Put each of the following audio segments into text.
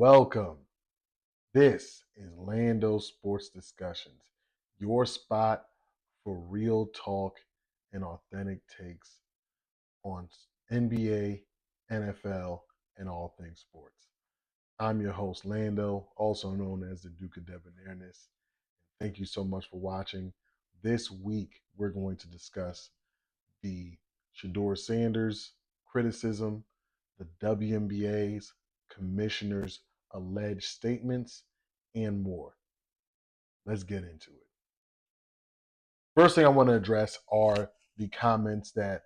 Welcome. This is Lando Sports Discussions, your spot for real talk and authentic takes on NBA, NFL, and all things sports. I'm your host, Lando, also known as the Duke of Debonairness. Thank you so much for watching. This week, we're going to discuss the Shadeur Sanders criticism, the WNBA's commissioner's alleged statements, and more. Let's get into it. First thing I want to address are the comments that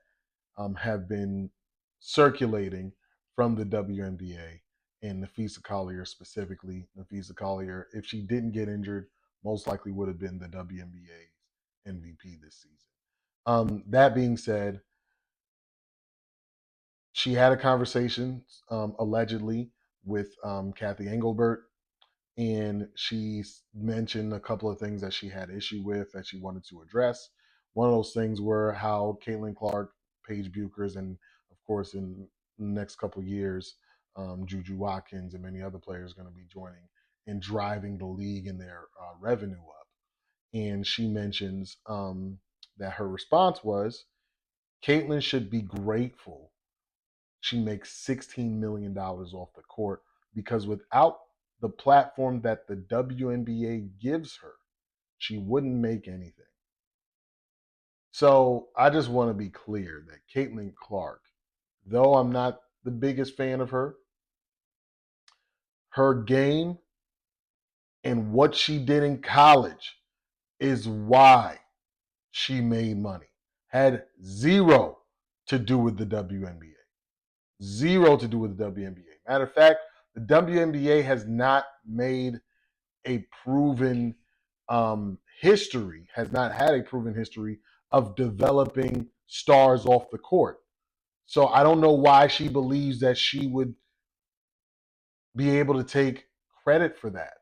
have been circulating from the WNBA and Napheesa Collier specifically. Napheesa Collier, if she didn't get injured, most likely would have been the WNBA's MVP this season. That being said, she had a conversation allegedly with Kathy Engelbert, and she mentioned a couple of things that she had issue with that she wanted to address. One of those things were how Caitlin Clark, Paige Buchers, and of course in the next couple of years, Juju Watkins and many other players are going to be joining and driving the league and their revenue up. And she mentions that her response was, Caitlin should be grateful she makes $16 million off the court because without the platform that the WNBA gives her, she wouldn't make anything. So I just want to be clear that Caitlin Clark, though I'm not the biggest fan of her game and what she did in college is why she made money. Had zero to do with the WNBA. Zero to do with the WNBA. Matter of fact, the WNBA has not made a proven history, has not had a proven history of developing stars off the court. So I don't know why she believes that she would be able to take credit for that.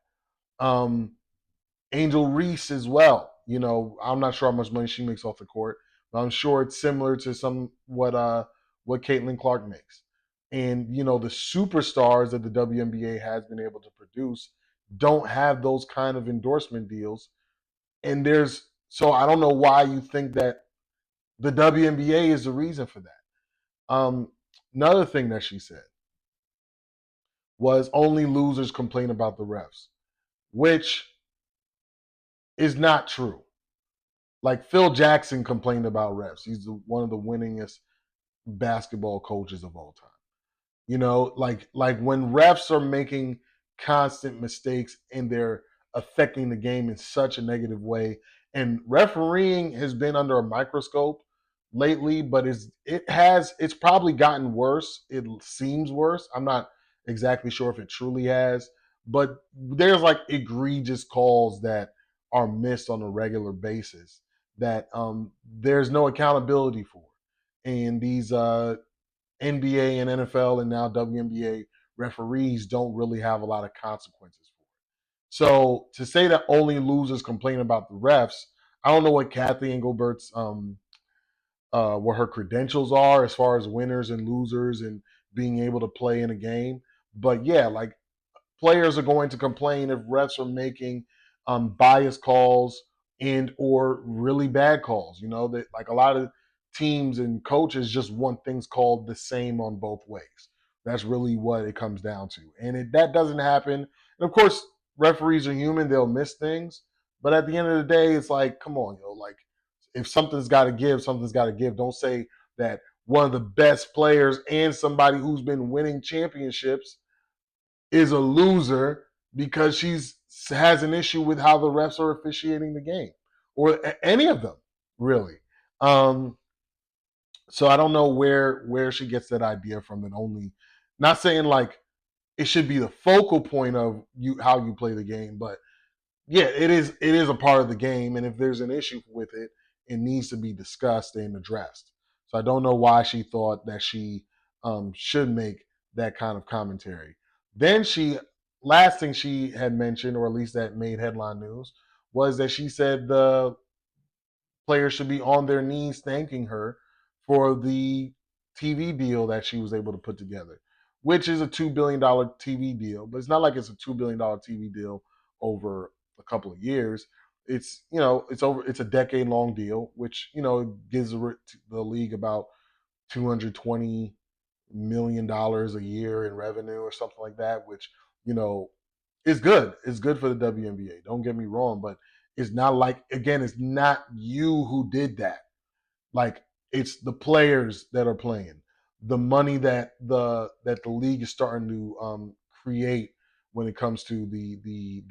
Angel Reese as well. You know, I'm not sure how much money she makes off the court, but I'm sure it's similar to what Caitlin Clark makes. And you know, the superstars that the WNBA has been able to produce don't have those kind of endorsement deals. And so I don't know why you think that the WNBA is the reason for that. Another thing that she said was only losers complain about the refs, which is not true. Like Phil Jackson complained about refs. He's one of the winningest basketball coaches of all time. You know, like when refs are making constant mistakes and they're affecting the game in such a negative way. And refereeing has been under a microscope lately, but it's probably gotten worse. It seems worse. I'm not exactly sure if it truly has, but there's like egregious calls that are missed on a regular basis that there's no accountability for. And these NBA and NFL and now WNBA referees don't really have a lot of consequences for it. So to say that only losers complain about the refs, I don't know what Kathy Engelbert's what her credentials are as far as winners and losers and being able to play in a game. But yeah, like players are going to complain if refs are making biased calls and or really bad calls. You know, that like a lot of teams and coaches just want things called the same on both ways. That's really what it comes down to. And that doesn't happen. And of course, referees are human, they'll miss things. But at the end of the day, it's like, come on, like if something's got to give, something's got to give. Don't say that one of the best players and somebody who's been winning championships is a loser because she's has an issue with how the refs are officiating the game or any of them really. Um, so I don't know where she gets that idea from. And only not saying like it should be the focal point of you how you play the game, but yeah, it is a part of the game, and if there's an issue with it, it needs to be discussed and addressed. So I don't know why she thought that she should make that kind of commentary. Then last thing she had mentioned, or at least that made headline news, was that she said the players should be on their knees thanking her for the TV deal that she was able to put together, which is a $2 billion TV deal. But it's not like it's a $2 billion TV deal over a couple of years. It's it's a decade long deal, which gives the league about $220 million a year in revenue or something like that, which you know is good. It's good for the WNBA. Don't get me wrong, but it's not like, again, it's not you who did that. Like, it's the players that are playing, the money that the league is starting to create when it comes to the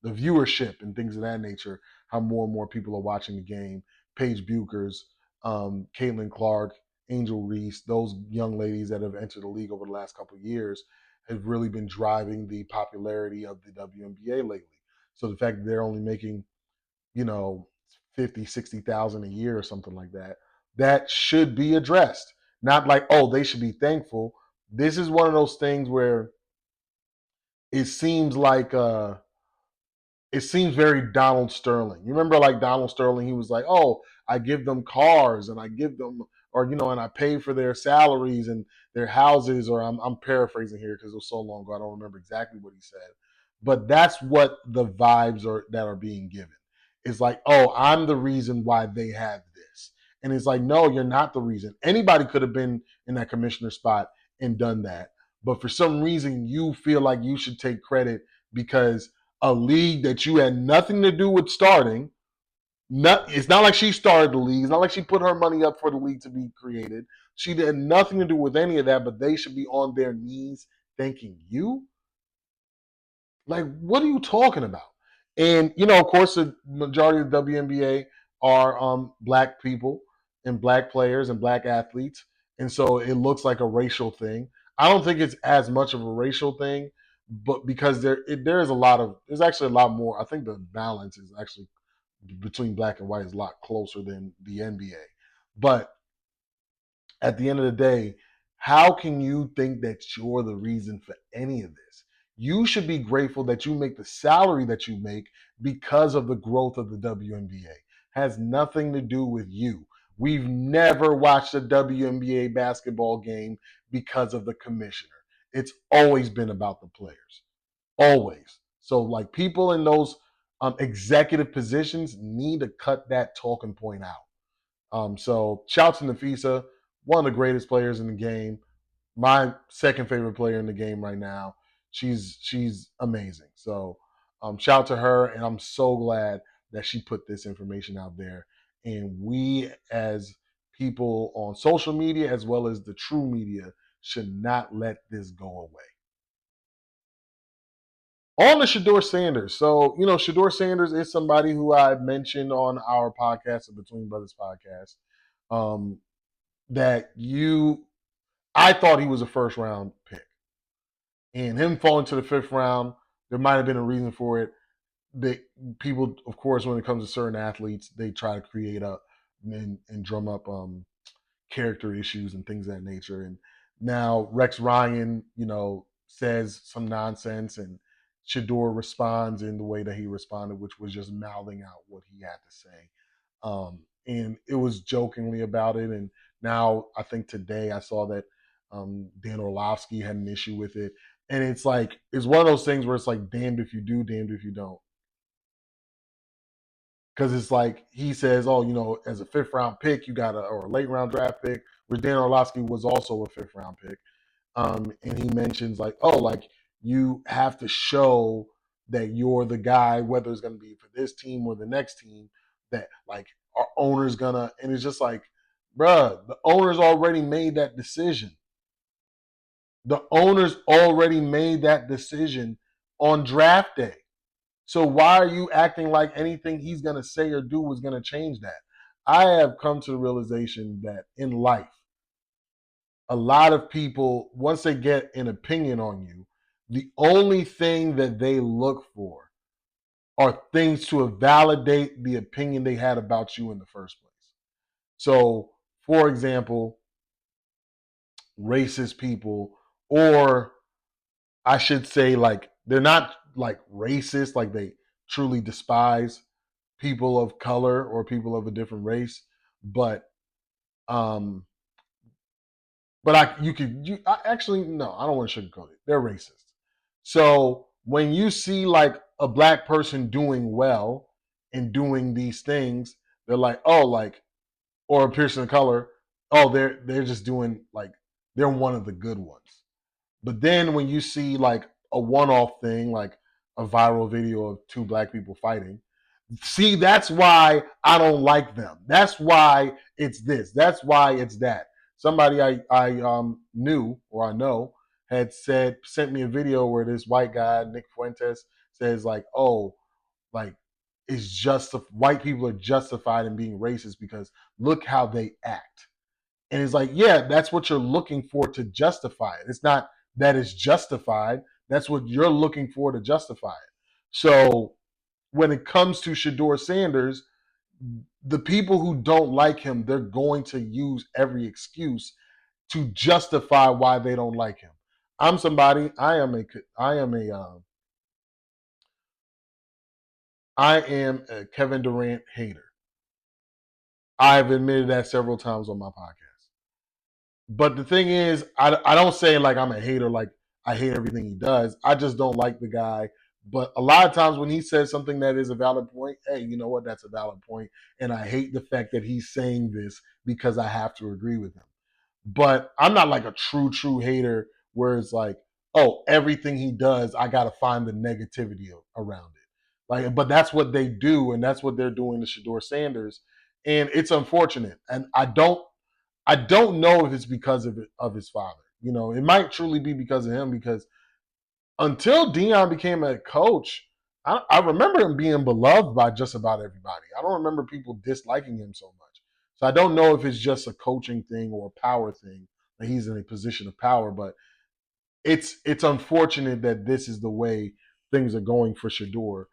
viewership and things of that nature. How more and more people are watching the game. Paige Buchers, Caitlin Clark, Angel Reese, those young ladies that have entered the league over the last couple of years have really been driving the popularity of the WNBA lately. So the fact that they're only making you know 50, 60,000 a year or something like that, that should be addressed. Not like, oh, they should be thankful. This is one of those things where it seems like it seems very Donald Sterling. You remember, like, Donald Sterling, he was like, "Oh, I give them cars and I give them, or and I pay for their salaries and their houses." Or I'm paraphrasing here because it was so long ago, I don't remember exactly what he said. But that's what the vibes are that are being given. It's like, "Oh, I'm the reason why they have this," and it's like, "No, you're not the reason. Anybody could have been in that commissioner spot and done that, but for some reason, you feel like you should take credit because." A league that you had nothing to do with starting. It's not like she started the league. It's not like she put her money up for the league to be created. She had nothing to do with any of that, but they should be on their knees thanking you. Like, what are you talking about? And of course, the majority of the WNBA are black people and black players and black athletes, and so it looks like a racial thing. I don't think it's as much of a racial thing, but because there's actually a lot more. I think the balance is actually between black and white is a lot closer than the NBA. But at the end of the day, how can you think that you're the reason for any of this? You should be grateful that you make the salary that you make because of the growth of the WNBA. Has nothing to do with you. We've never watched a WNBA basketball game because of the commissioner. It's always been about the players. Always. So, like, people in those executive positions need to cut that talking point out. So shout to Napheesa, one of the greatest players in the game. My second favorite player in the game right now. She's amazing. So shout to her, and I'm so glad that she put this information out there. And we, as people on social media as well as the true media, should not let this go away. On the Shadeur Sanders. So, Shadeur Sanders is somebody who I mentioned on our podcast, the Between Brothers podcast. Um, that I thought he was a first round pick. And him falling to the fifth round, there might have been a reason for it. They People, of course, when it comes to certain athletes, they try to create and drum up character issues and things of that nature. And now Rex Ryan, says some nonsense, and Shadeur responds in the way that he responded, which was just mouthing out what he had to say. And it was jokingly about it. And now I think today I saw that Dan Orlovsky had an issue with it. And it's like, it's one of those things where it's like, damned if you do, damned if you don't. Because it's like he says, oh, as a fifth round pick, you got or a late round draft pick, where Dan Orlovsky was also a fifth round pick. And he mentions like, oh, like, you have to show that you're the guy, whether it's going to be for this team or the next team, that like our owner's gonna, and it's just like, bruh, the owner's already made that decision. The owner's already made that decision on draft day. So why are you acting like anything he's going to say or do is going to change that? I have come to the realization that in life, a lot of people, once they get an opinion on you, the only thing that they look for are things to validate the opinion they had about you in the first place. So, for example, racist people, or I should say, like, they're not like racist, like they truly despise people of color or people of a different race, but um But actually, no, I don't want to sugarcoat it. They're racist. So when you see like a black person doing well and doing these things, they're like, oh, like, or a person of color, oh, they're just doing like they're one of the good ones. But then when you see like a one-off thing, like a viral video of two black people fighting, see, that's why I don't like them. That's why it's this. That's why it's that. Somebody I knew or I know had sent me a video where this white guy, Nick Fuentes, says like, oh, like it's just white people are justified in being racist because look how they act. And it's like, yeah, that's what you're looking for to justify it. It's not that it's justified. That's what you're looking for to justify it. So when it comes to Shadeur Sanders, the people who don't like him, they're going to use every excuse to justify why they don't like him. I'm somebody. I am a Kevin Durant hater. I've admitted that several times on my podcast. But the thing is, I don't say like I'm a hater, like I hate everything he does. I just don't like the guy. But a lot of times when he says something that is a valid point, hey, you know what? That's a valid point. And I hate the fact that he's saying this because I have to agree with him. But I'm not like a true hater where it's like, oh, everything he does, I got to find the negativity around it. Like, but that's what they do, and that's what they're doing to Shadeur Sanders, and it's unfortunate. And I don't know if it's because of his father. You know, it might truly be because of him. Because until Dion became a coach, I remember him being beloved by just about everybody. I don't remember people disliking him so much. So I don't know if it's just a coaching thing or a power thing that he's in a position of power. But it's unfortunate that this is the way things are going for Shadeur.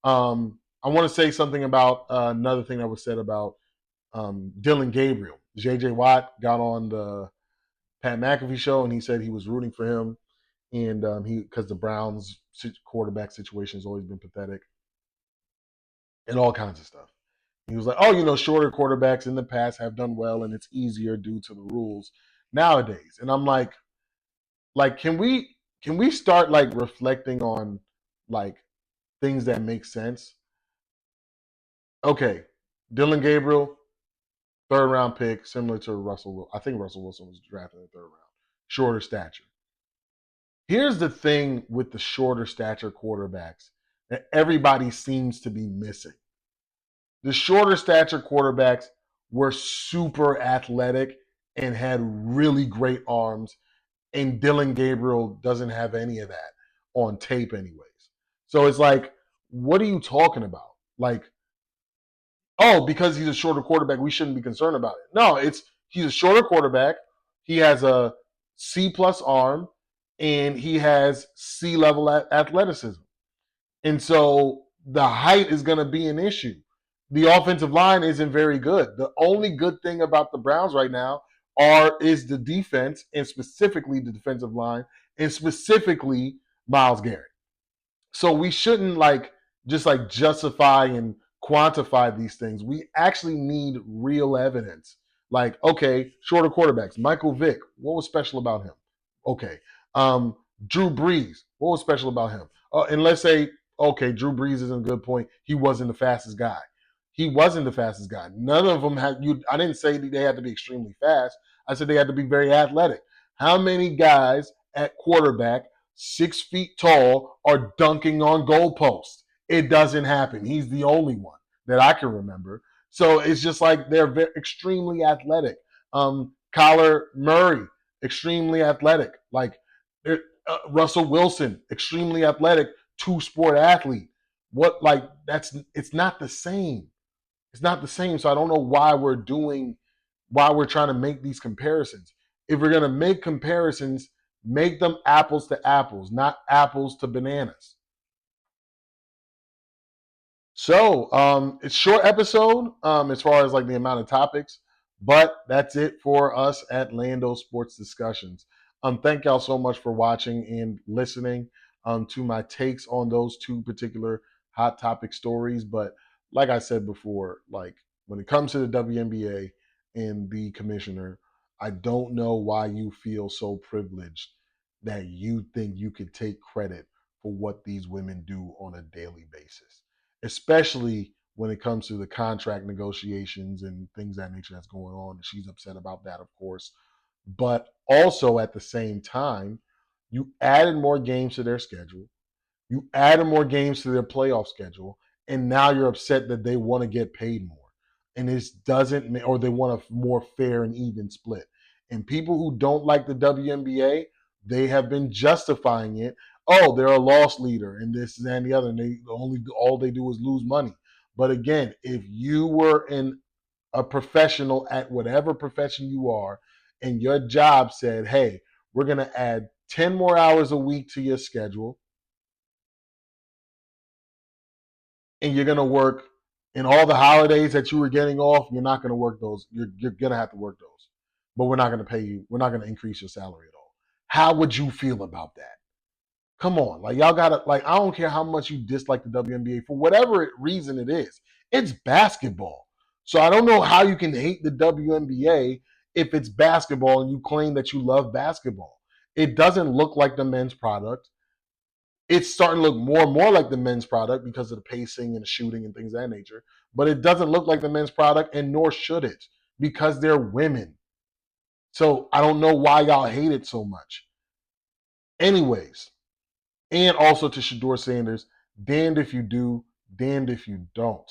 I want to say something about another thing that was said about Dylan Gabriel. J.J. Watt got on the Pat McAfee show and he said he was rooting for him, and he because the Browns quarterback situation has always been pathetic and all kinds of stuff. He was like, "Oh, shorter quarterbacks in the past have done well, and it's easier due to the rules nowadays." And I'm like, can we start like reflecting on like things that make sense? Okay, Dylan Gabriel, third round pick, similar to Russell Wilson. I think Russell Wilson was drafted in the third round. Shorter stature. Here's the thing with the shorter stature quarterbacks that everybody seems to be missing. The shorter stature quarterbacks were super athletic and had really great arms, and Dylan Gabriel doesn't have any of that on tape, anyways. So it's like, what are you talking about? Like, oh, because he's a shorter quarterback, we shouldn't be concerned about it. No, he's a shorter quarterback. He has a C plus arm, and he has C level athleticism. And so the height is going to be an issue. The offensive line isn't very good. The only good thing about the Browns right now is the defense, and specifically the defensive line, and specifically Myles Garrett. So we shouldn't just justify and quantify these things. We actually need real evidence. Like, okay, shorter quarterbacks. Michael Vick, what was special about him? Okay. Drew Brees, what was special about him? And let's say, okay, Drew Brees is a good point. He wasn't the fastest guy. He wasn't the fastest guy. None of them had you. I didn't say they had to be extremely fast. I said they had to be very athletic. How many guys at quarterback 6 feet tall are dunking on goalposts? It doesn't happen. He's the only one that I can remember. So it's just like they're extremely athletic. Kyler Murray, extremely athletic. Like Russell Wilson, extremely athletic, two-sport athlete. It's not the same. It's not the same. So I don't know why we're trying to make these comparisons. If we're going to make comparisons, make them apples to apples, not apples to bananas. So it's a short episode as far as like the amount of topics, but that's it for us at Lando Sports Discussions. Thank y'all so much for watching and listening to my takes on those two particular hot topic stories. But like I said before, like when it comes to the WNBA and the commissioner, I don't know why you feel so privileged that you think you could take credit for what these women do on a daily basis, especially when it comes to the contract negotiations and things of that nature that's going on. She's upset about that, of course. But also at the same time, you added more games to their schedule. You added more games to their playoff schedule, and now you're upset that they want to get paid more. And this doesn't, or they want a more fair and even split. And people who don't like the WNBA, they have been justifying it. Oh, they're a loss leader, and this and the other. And they only all they do is lose money. But again, if you were in a professional at whatever profession you are, and your job said, "Hey, we're going to add 10 more hours a week to your schedule, and you're gonna work in all the holidays that you were getting off, you're not gonna work those. You're gonna have to work those. But we're not gonna pay you, we're not gonna increase your salary at all." How would you feel about that? Come on. Like y'all gotta like I don't care how much you dislike the WNBA for whatever reason it is. It's basketball. So I don't know how you can hate the WNBA if it's basketball and you claim that you love basketball. It doesn't look like the men's product. It's starting to look more and more like the men's product because of the pacing and the shooting and things of that nature. But it doesn't look like the men's product, and nor should it, because they're women. So I don't know why y'all hate it so much. Anyways, and also to Shadeur Sanders, damned if you do, damned if you don't.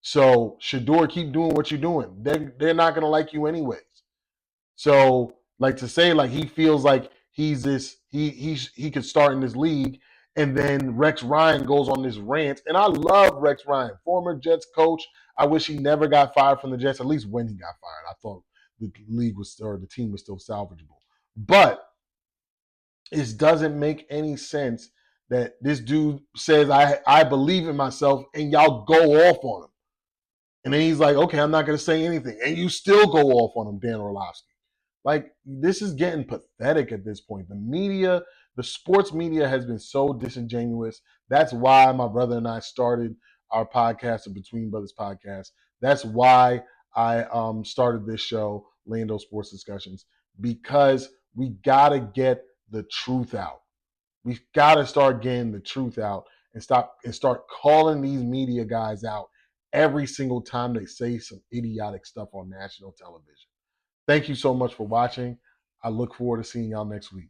So Shadeur, keep doing what you're doing. They're not gonna like you anyways. So, like to say, like he feels like he's this, he could start in this league, and then Rex Ryan goes on this rant. And I love Rex Ryan, former Jets coach. I wish he never got fired from the Jets. At least when he got fired, I thought the league was or the team was still salvageable. But it doesn't make any sense that this dude says I believe in myself, and y'all go off on him. And then he's like, okay, I'm not going to say anything. And you still go off on him, Dan Orlovsky. Like, this is getting pathetic at this point. The media, the sports media has been so disingenuous. That's why my brother and I started our podcast, the Between Brothers podcast. That's why I started this show, Lando Sports Discussions, because we got to get the truth out. We've got to start getting the truth out and start calling these media guys out every single time they say some idiotic stuff on national television. Thank you so much for watching. I look forward to seeing y'all next week.